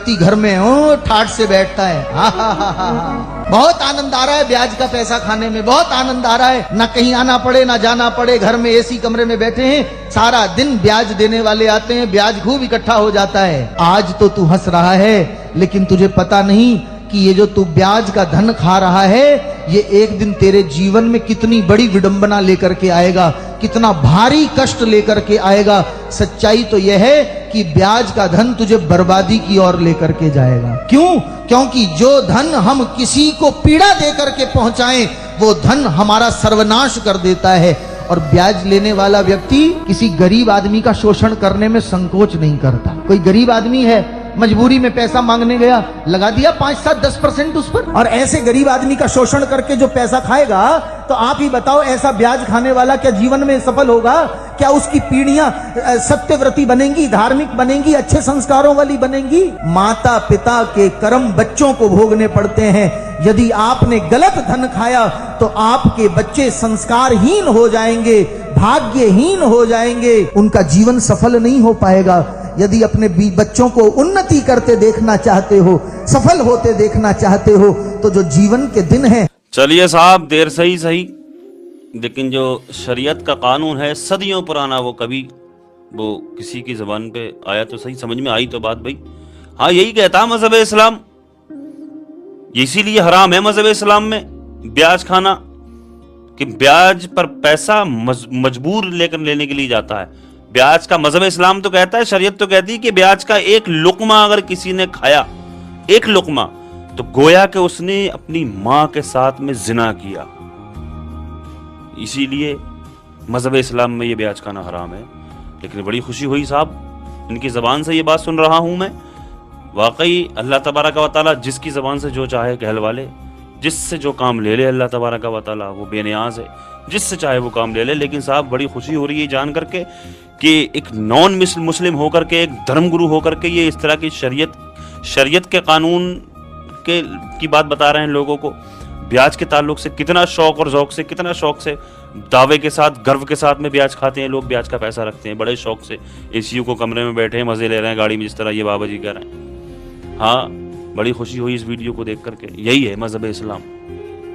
व्यक्ति घर में ठाठ से बैठता है, हा। बहुत आनंद आ रहा है ब्याज का पैसा खाने में, बहुत आनंद आ रहा है, ना कहीं आना पड़े ना जाना पड़े, घर में एसी कमरे में बैठे हैं, सारा दिन ब्याज देने वाले आते हैं, ब्याज खूब इकट्ठा हो जाता है। आज तो तू हंस रहा है, लेकिन तुझे पता नहीं कि ये जो तू ब्याज का धन खा रहा है, ये एक दिन तेरे जीवन में कितनी बड़ी विडंबना लेकर के आएगा, कितना भारी कष्ट लेकर के आएगा। सच्चाई तो यह है कि ब्याज का धन तुझे बर्बादी की ओर लेकर के जाएगा। क्यों? क्योंकि जो धन हम किसी को पीड़ा देकर के पहुंचाएं, वो धन हमारा सर्वनाश कर देता है। और ब्याज लेने वाला व्यक्ति किसी गरीब आदमी का शोषण करने में संकोच नहीं करता। कोई गरीब आदमी है, मजबूरी में पैसा मांगने गया, लगा दिया 5, 7, 10% उस पर। और ऐसे गरीब आदमी का शोषण करके जो पैसा खाएगा, तो आप ही बताओ, ऐसा ब्याज खाने वाला क्या जीवन में सफल होगा? क्या उसकी पीढ़ियां सत्यव्रती बनेंगी, धार्मिक बनेंगी, अच्छे संस्कारों वाली बनेंगी? माता पिता के कर्म बच्चों को भोगने पड़ते हैं। यदि आपने गलत धन खाया तो आपके बच्चे संस्कारहीन हो जाएंगे, भाग्यहीन हो जाएंगे, उनका जीवन सफल नहीं हो पाएगा। यदि अपने बच्चों को उन्नति करते देखना चाहते हो, सफल होते देखना चाहते हो, तो जो जीवन के दिन है। चलिए साहब, देर से ही सही, लेकिन जो शरीयत का कानून है सदियों पुराना, वो कभी वो किसी की जबान पे आया तो सही, समझ में आई तो बात भाई। हाँ, यही कहता मजहब इस्लाम, इसीलिए हराम है मजहब इस्लाम में ब्याज खाना, कि ब्याज पर पैसा मजबूर लेकर लेने के लिए जाता है। ब्याज का मजहब इस्लाम तो कहता है, शरीयत तो कहती है कि ब्याज का एक लुकमा अगर किसी ने खाया, एक लुकमा, तो गोया कि उसने अपनी मां के साथ में जिना किया। इसीलिए मजहब इस्लाम में ये ब्याज खाना हराम है। लेकिन बड़ी खुशी हुई साहब, इनकी जबान से ये बात सुन रहा हूं मैं। वाकई अल्लाह तबारक व तआला जिसकी जबान से जो चाहे कहलवा ले, जिससे जो काम ले ले अल्लाह तबारक व तआला, वो बेनियाज है, जिससे चाहे वो काम ले ले। लेकिन साहब बड़ी खुशी हो रही है जान करके कि एक नॉन मुस्लिम होकर के, एक धर्मगुरु होकर के, ये इस तरह की शरीयत के कानून की बात बता रहे हैं लोगों को। ब्याज के ताल्लुक से कितना शौक और ज़ौक से, कितना शौक से, दावे के साथ, गर्व के साथ में ब्याज खाते हैं लोग, ब्याज का पैसा रखते हैं बड़े शौक से। एसीयू को कमरे में बैठे हैं, मजे ले रहे हैं गाड़ी में, जिस तरह ये बाबा जी कह रहे हैं। हाँ, बड़ी खुशी हुई इस वीडियो को देख करके। यही है मजहब इस्लाम।